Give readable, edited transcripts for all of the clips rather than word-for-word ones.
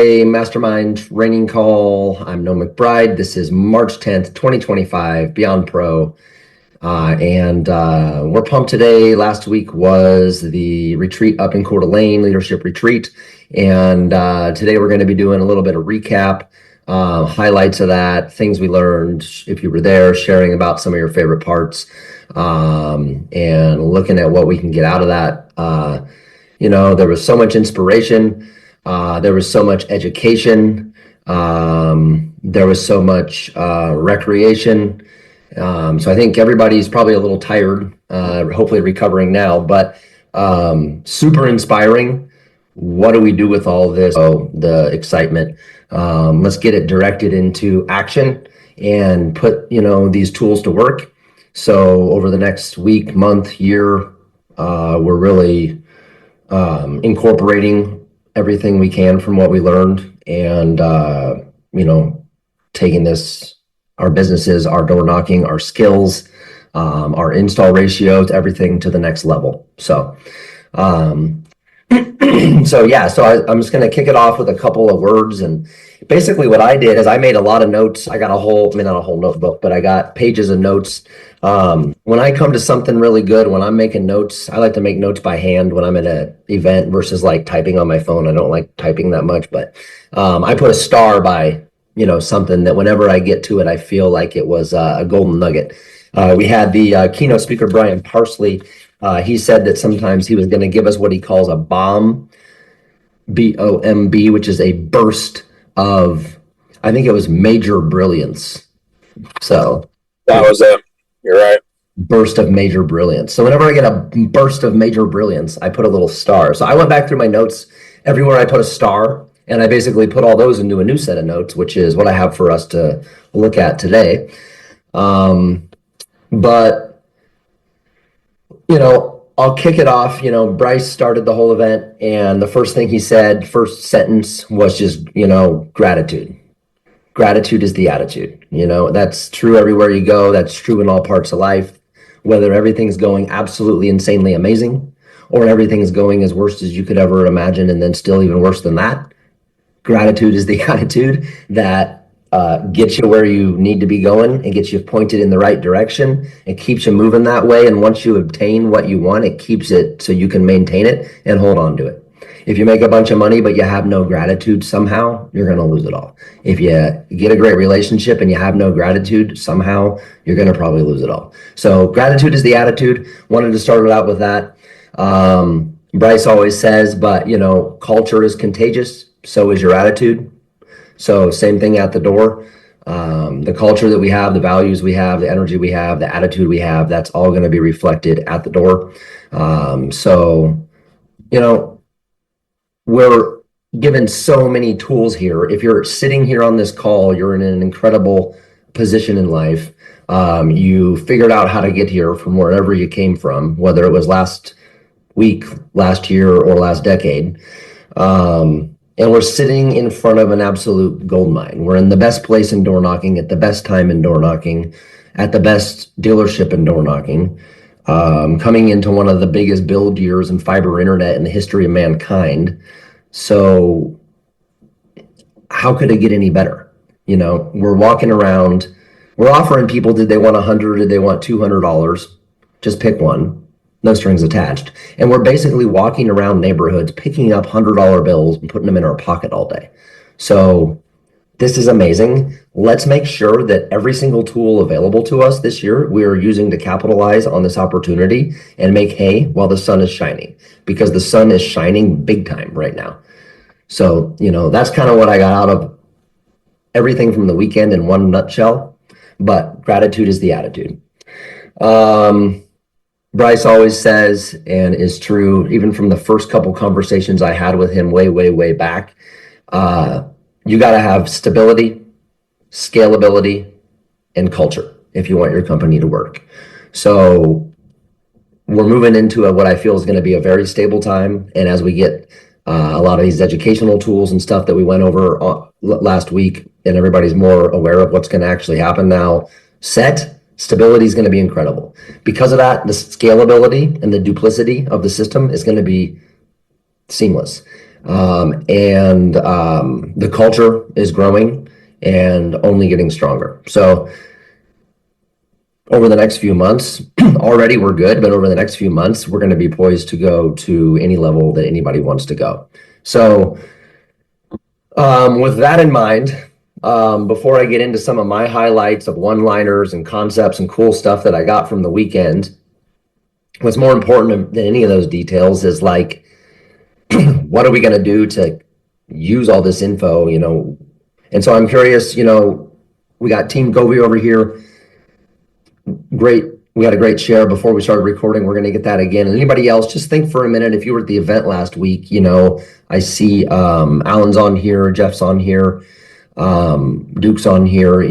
A mastermind training call. I'm Noah McBride. This is March 10th, 2025, Beyond Pro. And we're pumped today. Last week was the retreat up in Coeur d'Alene, leadership retreat. And today we're going to be doing a little bit of recap, highlights of that, things we learned, if you were there, sharing about some of your favorite parts, and looking at what we can get out of that. There was so much inspiration. There was so much education. There was so much recreation. So I think everybody's probably a little tired, hopefully recovering now, but super inspiring. What do we do with all of this? Oh, the excitement. Let's get it directed into action and put, these tools to work. So over the next week, month, year, we're really incorporating everything we can from what we learned and, taking this, our businesses, our door knocking, our skills, our install ratios, everything to the next level. So, I'm just going to kick it off with a couple of words. And basically what I did is I made a lot of notes. I got not a whole notebook, but I got pages of notes. When I come to something really good, when I'm making notes, I like to make notes by hand when I'm at an event versus like typing on my phone. I don't like typing that much, but I put a star by, something that whenever I get to it, I feel like it was a golden nugget. We had the keynote speaker, Brian Parsley. He said that sometimes he was going to give us what he calls a bomb, BOMB, which is a burst of, I think it was major brilliance. So that was it. You're right. Burst of major brilliance. So whenever I get a burst of major brilliance, I put a little star. So I went back through my notes. Everywhere I put a star, and I basically put all those into a new set of notes, which is what I have for us to look at today. I'll kick it off. Bryce started the whole event, and the first thing he said, first sentence was just, gratitude. Gratitude is the attitude. That's true everywhere you go. That's true in all parts of life, whether everything's going absolutely insanely amazing or everything's going as worst as you could ever imagine and then still even worse than that. Gratitude is the attitude that gets you where you need to be going and gets you pointed in the right direction. It keeps you moving that way. And once you obtain what you want, it keeps it so you can maintain it and hold on to it. If you make a bunch of money, but you have no gratitude, somehow you're going to lose it all. If you get a great relationship and you have no gratitude, somehow you're going to probably lose it all. So gratitude is the attitude. Wanted to start it out with that. Bryce always says, but culture is contagious. So is your attitude. So same thing at the door. The culture that we have, the values we have, the energy we have, the attitude we have, that's all going to be reflected at the door. We're given so many tools here. If you're sitting here on this call, you're in an incredible position in life. You figured out how to get here from wherever you came from, whether it was last week, last year, or last decade. And we're sitting in front of an absolute gold mine. We're in the best place in door knocking, at the best time in door knocking, at the best dealership in door knocking, coming into one of the biggest build years in fiber internet in the history of mankind. So how could it get any better? We're walking around, we're offering people, did they want $100? Did they want $200? Just pick one. No strings attached. And we're basically walking around neighborhoods, picking up $100 bills and putting them in our pocket all day. So this is amazing. Let's make sure that every single tool available to us this year, we are using to capitalize on this opportunity and make hay while the sun is shining, because the sun is shining big time right now. So, that's kind of what I got out of everything from the weekend in one nutshell, but gratitude is the attitude. Bryce always says, and is true, even from the first couple conversations I had with him way back, you got to have stability, scalability, and culture if you want your company to work. So we're moving into what I feel is going to be a very stable time. And as we get a lot of these educational tools and stuff that we went over last week, and everybody's more aware of what's going to actually happen now, stability is going to be incredible. Because of that, the scalability and the duplicity of the system is going to be seamless. And the culture is growing and only getting stronger. So over the next few months, already we're good, but over the next few months, we're going to be poised to go to any level that anybody wants to go. So with that in mind, before I get into some of my highlights of one-liners and concepts and cool stuff that I got from the weekend, what's more important than any of those details is like, what are we going to do to use all this info, And so I'm curious, we got Team Govi over here. Great. We had a great share before we started recording. We're going to get that again. And anybody else, just think for a minute. If you were at the event last week, I see Alan's on here, Jeff's on here, Duke's on here.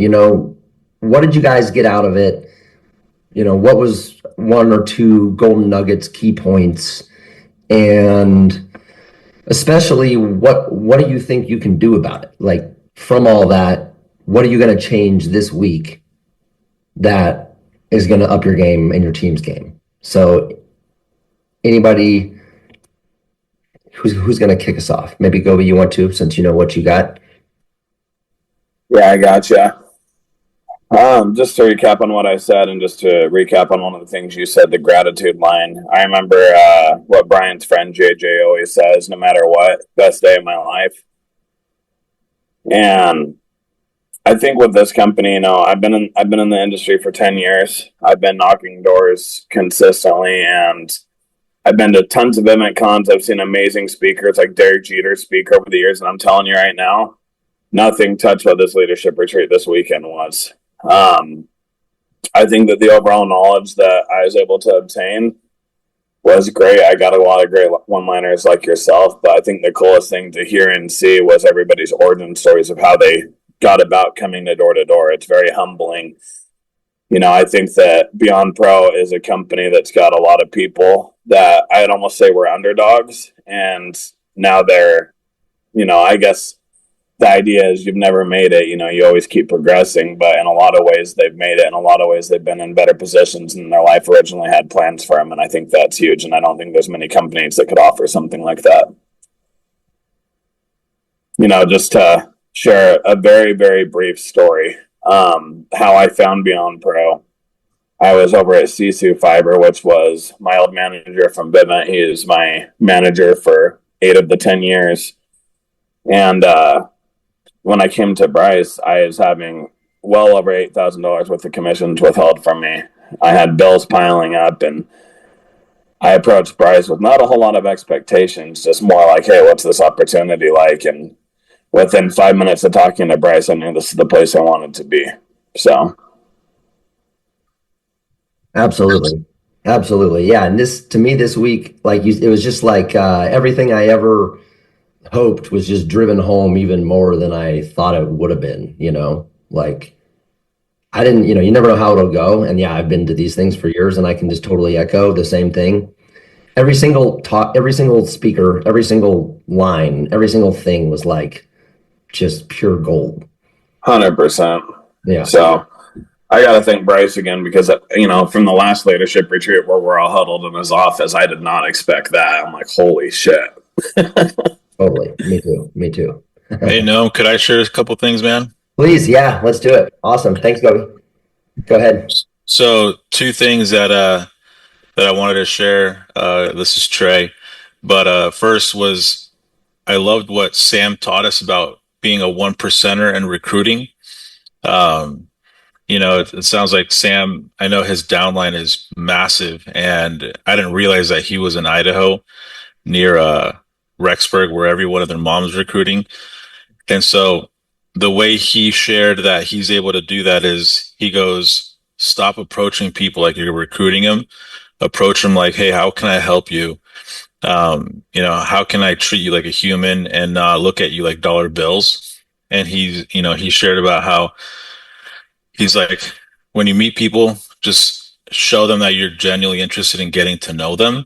What did you guys get out of it? What was one or two golden nuggets, key points, and especially what do you think you can do about it? Like from all that, what are you going to change this week that is going to up your game and your team's game? So anybody who's going to kick us off? Maybe Gobi, you want to, since you know what you got. Yeah, I gotcha. Just to recap on what I said, and just to recap on one of the things you said, the gratitude line. I remember what Brian's friend JJ always says: "No matter what, best day of my life." And I think with this company, I've been in the industry for 10 years. I've been knocking doors consistently, and I've been to tons of event cons. I've seen amazing speakers like Derek Jeter speak over the years, and I'm telling you right now, nothing touched what this leadership retreat this weekend was. I think that the overall knowledge that I was able to obtain was great. I got a lot of great one-liners like yourself, but I think the coolest thing to hear and see was everybody's origin stories of how they got about coming to door. It's very humbling. I think that Beyond Pro is a company that's got a lot of people that I'd almost say were underdogs, and now they're, I guess the idea is you've never made it, you always keep progressing, but in a lot of ways they've made it. In a lot of ways they've been in better positions than their life originally had plans for them, and I think that's huge, and I don't think there's many companies that could offer something like that. Just to share a very, very brief story, how I found Beyond Pro. I was over at Sisu Fiber, which was my old manager from Vivint. He is my manager for 8 of the 10 years. And when I came to Bryce, I was having well over $8,000 worth of commissions withheld from me. I had bills piling up, and I approached Bryce with not a whole lot of expectations, just more like, hey, what's this opportunity like? And within 5 minutes of talking to Bryce, I knew this is the place I wanted to be. So. Absolutely. Yeah. And to me this week, it was just like everything I ever hoped was just driven home even more than I thought it would have been, like I didn't, you never know how it'll go. And yeah, I've been to these things for years, and I can just totally echo the same thing. Every single talk, every single speaker, every single line, every single thing was like just pure gold. 100%. Yeah. So I got to thank Bryce again, because, from the last leadership retreat where we're all huddled in his office, I did not expect that. I'm like, holy shit. Totally. Me too. Hey, Noam, could I share a couple things, man? Please. Yeah, let's do it. Awesome. Thanks, Gobi. Go ahead. So 2 things that I wanted to share. This is Trey. But first was, I loved what Sam taught us about being a 1%er and recruiting. It sounds like Sam, I know his downline is massive, and I didn't realize that he was in Idaho near Rexburg, where every one of their moms recruiting. And so the way he shared that he's able to do that is he goes, stop approaching people like you're recruiting them. Approach them like, hey, how can I help you? How can I treat you like a human and not look at you like dollar bills? And he shared about how he's like, when you meet people, just show them that you're genuinely interested in getting to know them.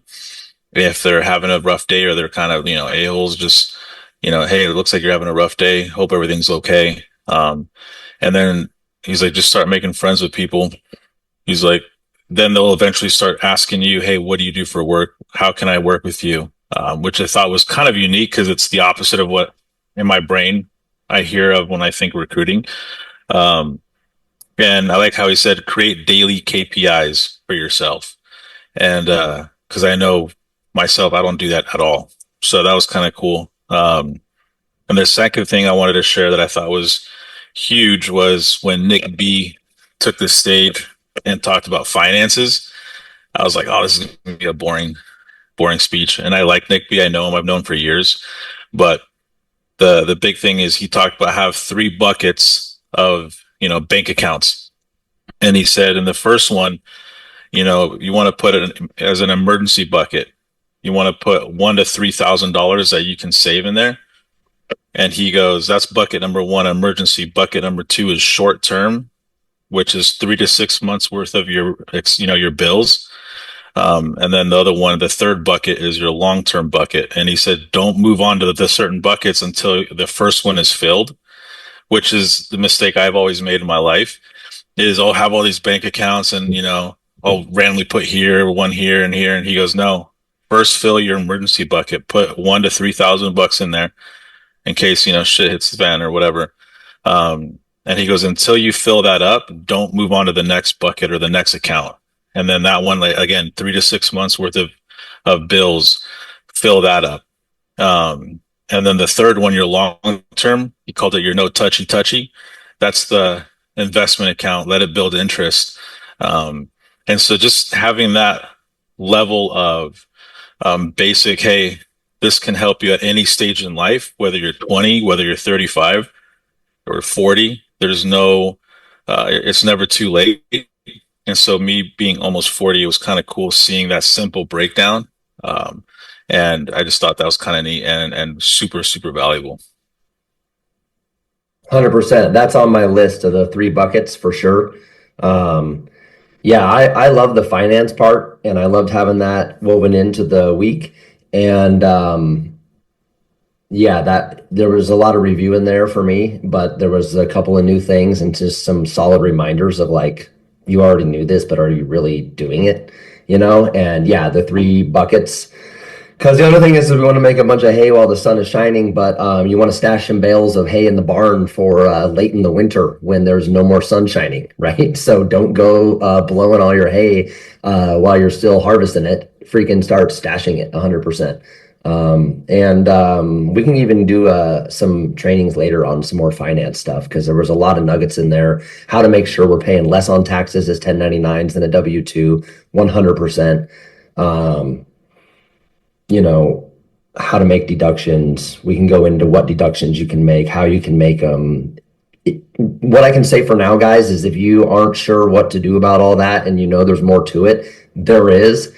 If they're having a rough day or they're kind of, a-holes, just, hey, it looks like you're having a rough day. Hope everything's okay. And then he's like, just start making friends with people. He's like, then they'll eventually start asking you, hey, what do you do for work? How can I work with you? which I thought was kind of unique because it's the opposite of what in my brain I hear of when I think recruiting. Um, and I like how he said, create daily KPIs for yourself. And because I know myself, I don't do that at all. So that was kind of cool. And the second thing I wanted to share that I thought was huge was when Nick B took the stage and talked about finances. I was like, oh, this is going to be a boring speech. And I like Nick B. I know him. I've known him for years. But the big thing is he talked about have three buckets of, bank accounts. And he said in the first one, you want to put it as an emergency bucket. You want to put $1,000 to $3,000 that you can save in there. And he goes, that's bucket number one, emergency. Bucket number two is short term, which is 3 to 6 months worth of your bills. And then the other one, the third bucket is your long-term bucket. And he said, don't move on to the certain buckets until the first one is filled, which is the mistake I've always made in my life is I'll have all these bank accounts and, I'll randomly put one here and here. And he goes, no, first fill your emergency bucket, put $1,000 to $3,000 in there in case, shit hits the fan or whatever. And he goes, until you fill that up, don't move on to the next bucket or the next account. And then that one, like, again, 3 to 6 months worth of bills, fill that up. And then the third one, your long term, he called it your no touchy. That's the investment account. Let it build interest. And so just having that level of basic, hey, this can help you at any stage in life, whether you're 20, whether you're 35 or 40. There's no, it's never too late. And so me being almost 40, it was kind of cool seeing that simple breakdown. And I just thought that was kind of neat and super, super valuable. 100%. That's on my list of the three buckets for sure. Yeah, I love the finance part, and I loved having that woven into the week. And yeah, that there was a lot of review in there for me, but there was a couple of new things and just some solid reminders of like, you already knew this, but are you really doing it? And yeah, the three buckets. Because the other thing is we want to make a bunch of hay while the sun is shining, but you want to stash some bales of hay in the barn for late in the winter when there's no more sun shining, right? So don't go blowing all your hay while you're still harvesting it. Freaking start stashing it 100%. And we can even do some trainings later on some more finance stuff because there was a lot of nuggets in there. How to make sure we're paying less on taxes as 1099s than a W-2, 100%. How to make deductions. We can go into what deductions you can make, how you can make them. What I can say for now, guys, is if you aren't sure what to do about all that and there's more to it, there is.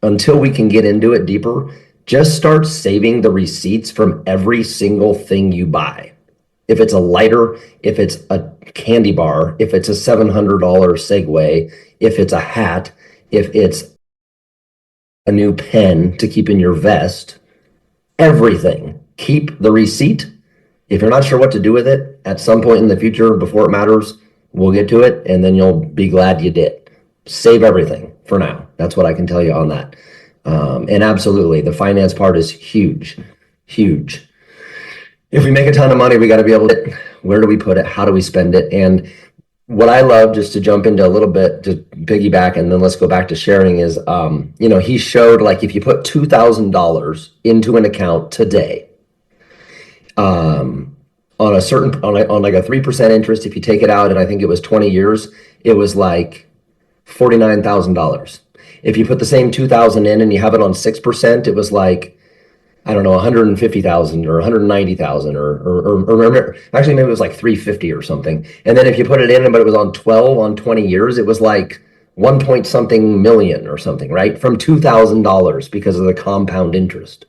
Until we can get into it deeper, just start saving the receipts from every single thing you buy. If it's a lighter, if it's a candy bar, if it's a $700 Segway, if it's a hat, if it's a new pen to keep in your vest, everything. Keep the receipt. If you're not sure what to do with it, at some point in the future, before it matters, we'll get to it, and then you'll be glad you did. Save everything for now. That's what I can tell you on that. And absolutely, the finance part is huge, huge. If we make a ton of money, we got to be able to, where do we put it? How do we spend it? And what I love, just to jump into a little bit, to piggyback, and then let's go back to sharing is, he showed like if you put $2,000 into an account today, on like a 3% interest, if you take it out, and I think it was 20 years, it was like $49,000. If you put the same 2,000 in and you have it on 6%, it was like, I don't know, 150,000 or 190,000 or actually maybe it was like 350 or something. And then if you put it in, but it was on 20 years, it was like 1 point something million or something, right? From $2,000 because of the compound interest,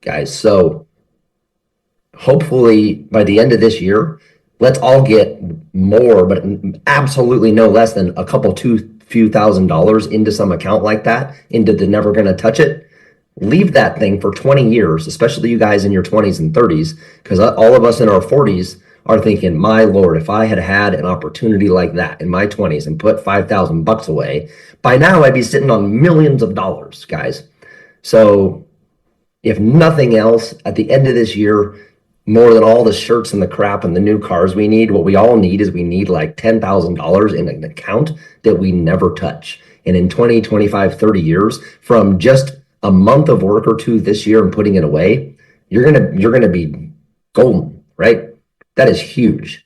guys. So hopefully by the end of this year, let's all get more, but absolutely no less than a few $1,000s into some account like that, into the never gonna touch it. Leave that thing for 20 years, especially you guys in your 20s and 30s, because all of us in our 40s are thinking, my Lord, if I had had an opportunity like that in my 20s and put $5,000 away, by now I'd be sitting on millions of dollars, guys. So if nothing else, at the end of this year, more than all the shirts and the crap and the new cars we need, what we all need is we need like $10,000 in an account that we never touch. And in 20, 25, 30 years, from just a month of work or two this year and putting it away, you're gonna be golden, right? That is huge.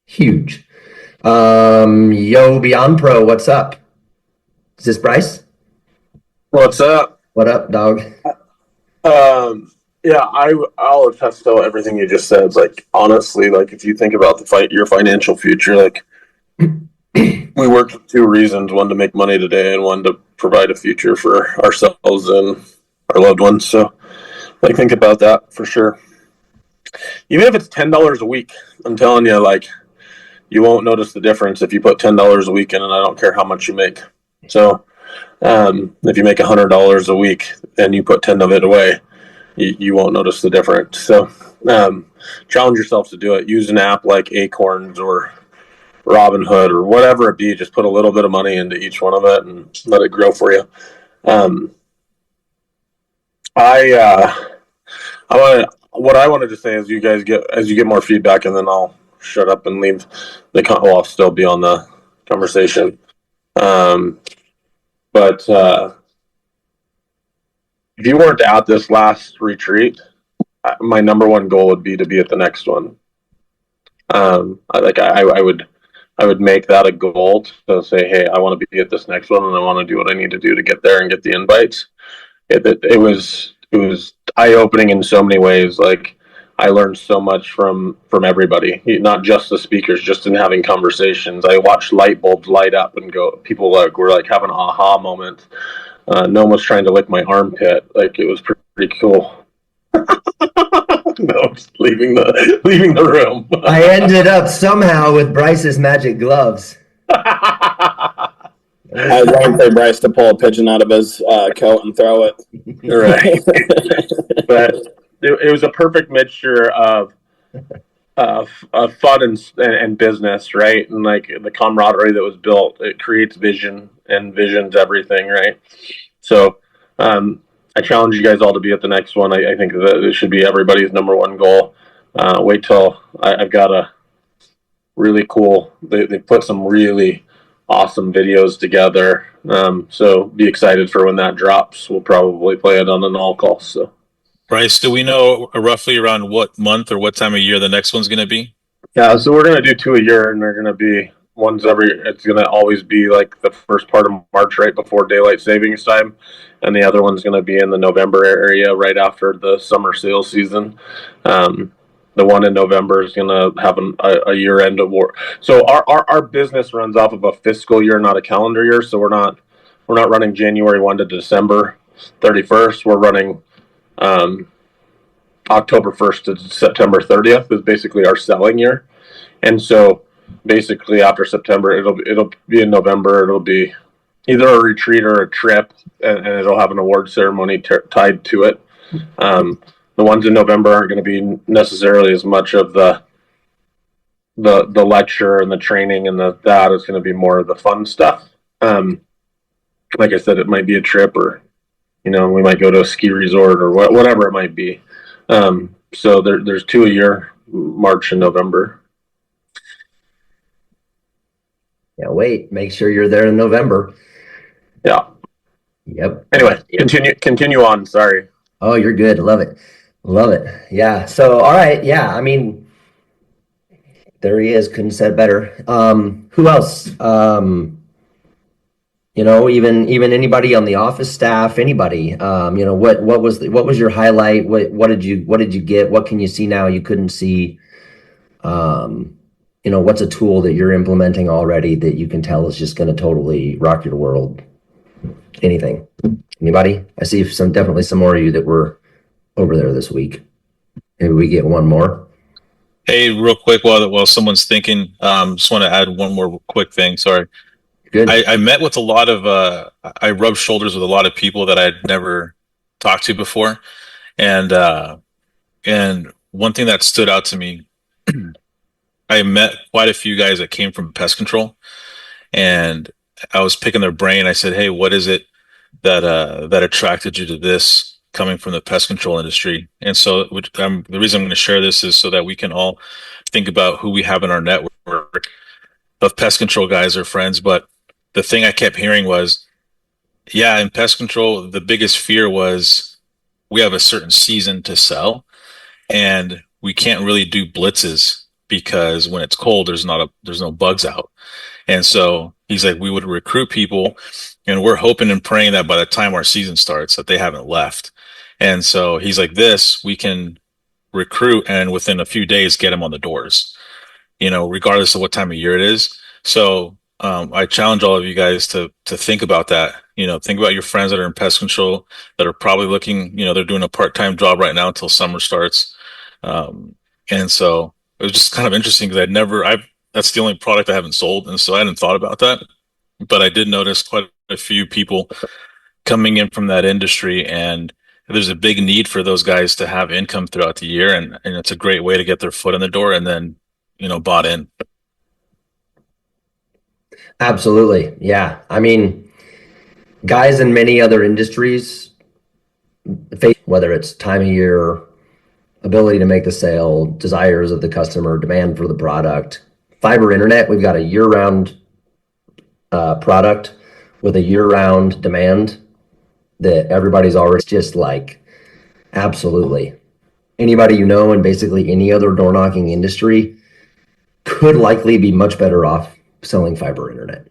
Huge. Yo, Beyond Pro, what's up? Is this Bryce? What's up? What up, dog? Yeah, I'll attest to everything you just said. Like, honestly, like if you think about your financial future, like we work for two reasons: one to make money today, and one to provide a future for ourselves and our loved ones. So, like, think about that for sure. Even if it's $10 a week, I'm telling you, like, you won't notice the difference if you put $10 a week in, and I don't care how much you make. So, if you make $100 a week and you put 10 of it away, you won't notice the difference. So, challenge yourself to do it. Use an app like Acorns or Robinhood or whatever it be. Just put a little bit of money into each one of it and let it grow for you. What I wanted to say is, as you get more feedback, and then I'll shut up and leave I'll still be on the conversation. But if you weren't at this last retreat, my number one goal would be to be at the next one. I would make that a goal to say, hey, I want to be at this next one, and I want to do what I need to do to get there and get the invites. It was eye-opening in so many ways. Like, I learned so much from everybody, not just the speakers, just in having conversations. I watched light bulbs light up and go. People were like having an aha moment. No one was trying to lick my armpit. Like, it was pretty cool. No, just leaving the room. I ended up somehow with Bryce's magic gloves. I was waiting for Bryce to pull a pigeon out of his coat and throw it. Right. But it was a perfect mixture of fun and business, right? And like the camaraderie that was built, it creates vision, and vision's everything, right? So I challenge you guys all to be at the next one. I think that it should be everybody's number one goal. Wait till I've got a really cool, they put some really awesome videos together. So be excited for when that drops. We'll probably play it on an all call. So, Bryce, do we know roughly around what month or what time of year the next one's going to be? yeah, so we're going to do 2 a year, and they're going to be it's going to always be like the first part of March, right before daylight savings time. And the other one's going to be in the November area, right after the summer sales season. The one in November is going to have a year end award. So our business runs off of a fiscal year, not a calendar year. So we're not running January 1 to December 31st. We're running October 1st to September 30th is basically our selling year. And so basically after September, it'll be in November. It'll be either a retreat or a trip, and it'll have an award ceremony tied to it. The ones in November aren't going to be necessarily as much of the lecture and the training and that. It's going to be more of the fun stuff. Like I said, it might be a trip, or we might go to a ski resort or whatever it might be. So there's 2 a year, March and November. Yeah, wait, make sure you're there in November. Yeah. Yep. Anyway, continue on. Sorry. Oh, you're good. Love it. Love it. Yeah. So, all right. Yeah. I mean, there he is. Couldn't have said better. Who else? Even anybody on the office staff, anybody, what was your highlight? What did you get? What can you see now you couldn't see? What's a tool that you're implementing already that you can tell is just going to totally rock your world? Anything? Anybody? I see definitely some more of you that were over there this week. Maybe we get one more. Hey, real quick, while someone's thinking, just want to add one more quick thing. Sorry. Good. I met with a lot of, I rubbed shoulders with a lot of people that I'd never talked to before. And one thing that stood out to me, I met quite a few guys that came from pest control, and I was picking their brain. I said, hey, what is it that attracted you to this coming from the pest control industry? And so the reason I'm going to share this is so that we can all think about who we have in our network of pest control guys or friends. But the thing I kept hearing was, yeah, in pest control, the biggest fear was we have a certain season to sell and we can't really do blitzes because when it's cold, there's no bugs out. And so he's like, we would recruit people and we're hoping and praying that by the time our season starts that they haven't left. And so he's like, this, we can recruit and within a few days get them on the doors, regardless of what time of year it is. So I challenge all of you guys to think about that. Think about your friends that are in pest control that are probably looking, they're doing a part-time job right now until summer starts. And so it was just kind of interesting because that's the only product I haven't sold. And so I hadn't thought about that, but I did notice quite a few people coming in from that industry, and there's a big need for those guys to have income throughout the year. And it's a great way to get their foot in the door and then, bought in. Absolutely. Yeah. I mean, guys in many other industries face, whether it's time of year, ability to make the sale, desires of the customer, demand for the product. Fiber internet, we've got a year-round product with a year-round demand that everybody's already just like, absolutely. Anybody in basically any other door knocking industry could likely be much better off selling fiber internet,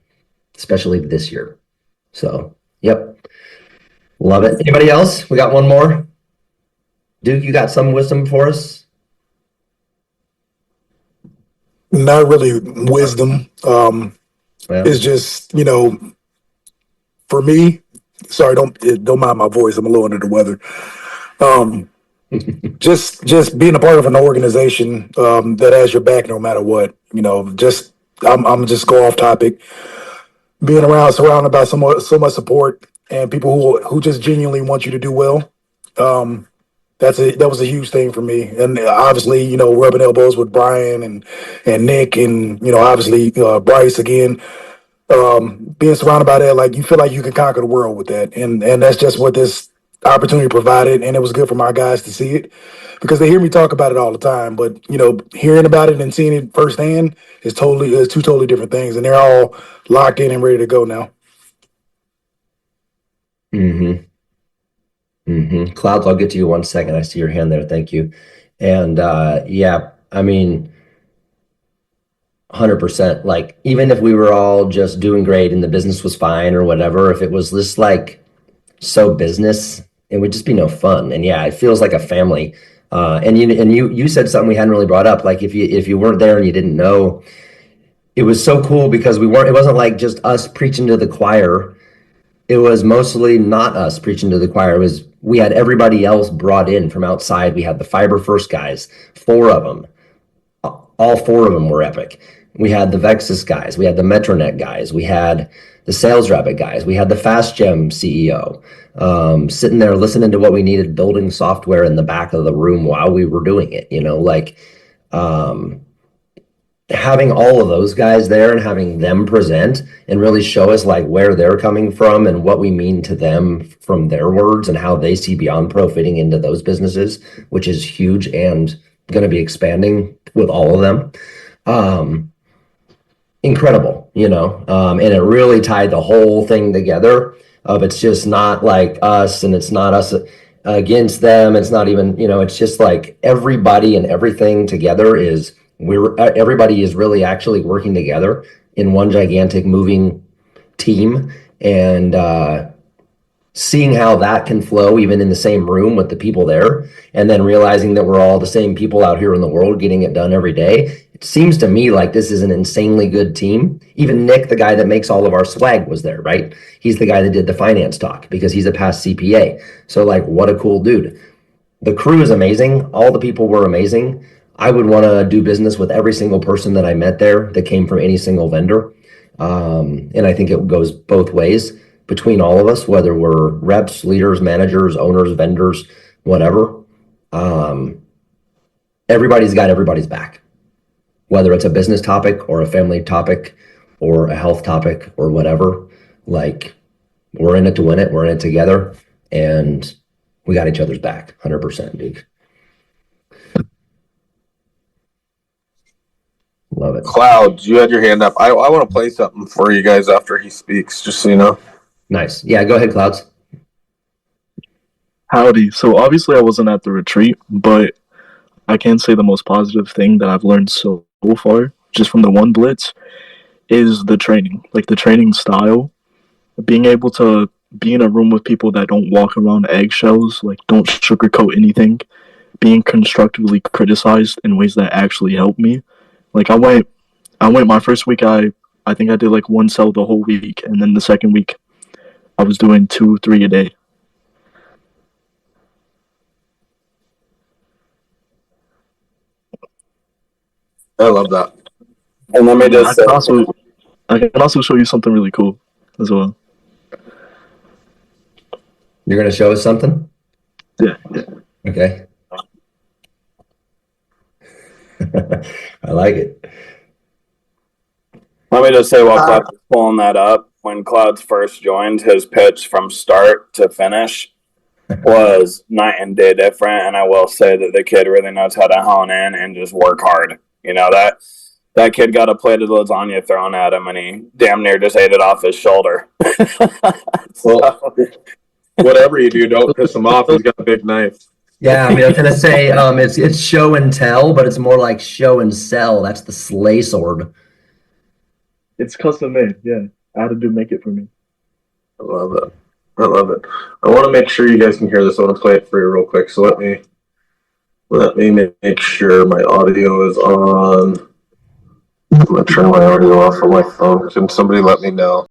especially this year. So, yep. Love it. Anybody else? We got one more. Duke, you got some wisdom for us? Not really wisdom. Well, It's just, for me, sorry, don't mind my voice. I'm a little under the weather. Just being a part of an organization that has your back no matter what. I'm just go off topic. Being surrounded by so much support and people who just genuinely want you to do well. That was a huge thing for me. And obviously, rubbing elbows with Brian and Nick and obviously Bryce again. Being surrounded by that, like you feel like you can conquer the world with that, and that's just what this opportunity provided, and it was good for my guys to see it because they hear me talk about it all the time, but hearing about it and seeing it firsthand is two totally different things, and they're all locked in and ready to go now. Clouds, I'll get to you 1 second. I see your hand there. Thank you. And yeah, I mean, 100%. Like, even if we were all just doing great and the business was fine or whatever, if it was just like so business, it would just be no fun. And yeah, it feels like a family. And you said something we hadn't really brought up. Like if you weren't there and you didn't know, it was so cool because it wasn't like just us preaching to the choir. It was mostly not us preaching to the choir. We had everybody else brought in from outside. We had the Fiber First guys, 4 of them. All 4 of them were epic. We had the Vexus guys. We had the Metronet guys. We had the Sales Rabbit guys. We had the FastGem CEO sitting there listening to what we needed, building software in the back of the room while we were doing it. Having all of those guys there and having them present and really show us like where they're coming from and what we mean to them from their words and how they see Beyond Pro fitting into those businesses, which is huge and going to be expanding with all of them. Incredible, and it really tied the whole thing together of it's just not like us and it's not us against them. It's not even, it's just like everybody and everything together everybody is really actually working together in one gigantic moving team, and seeing how that can flow even in the same room with the people there, and then realizing that we're all the same people out here in the world getting it done every day. It seems to me like this is an insanely good team. Even Nick, the guy that makes all of our swag, was there, right? He's the guy that did the finance talk because he's a past CPA. So like, what a cool dude. The crew is amazing. All the people were amazing. I would want to do business with every single person that I met there that came from any single vendor. And I think it goes both ways between all of us, whether we're reps, leaders, managers, owners, vendors, whatever. Everybody's got everybody's back, whether it's a business topic or a family topic or a health topic or whatever. Like, we're in it to win it. We're in it together, and we got each other's back, 100%, Duke. Love it. Clouds, you had your hand up. I want to play something for you guys after he speaks, just so you know. Nice. Yeah, go ahead, Clouds. Howdy. So obviously I wasn't at the retreat, but I can say the most positive thing that I've learned so far, just from the one blitz, is the training. Like the training style. Being able to be in a room with people that don't walk around eggshells, like don't sugarcoat anything, being constructively criticized in ways that actually help me. Like I went my first week I think I did like one cell the whole week, and then the second week I was doing 2-3 a day. I love that. And let me just say, I can also show you something really cool as well. You're going to show us something? Yeah. Okay. I like it. let me just say while Cloud was pulling that up, when Clouds first joined, his pitch from start to finish was night and day different. And I will say that the kid really knows how to hone in and just work hard. You know, that kid got a plate of lasagna thrown at him and he damn near just ate it off his shoulder. Well, whatever you do, don't piss him off. He's got a big knife. Yeah, I mean, I was going to say it's show and tell, but it's more like show and sell. That's the sleigh sword. It's custom made, yeah. I had to make it for me. I love it. I love it. I want to make sure you guys can hear this. I want to play it for you real quick. So let me make sure my audio is on. I'm gonna turn my audio off from my phone. Can somebody let me know?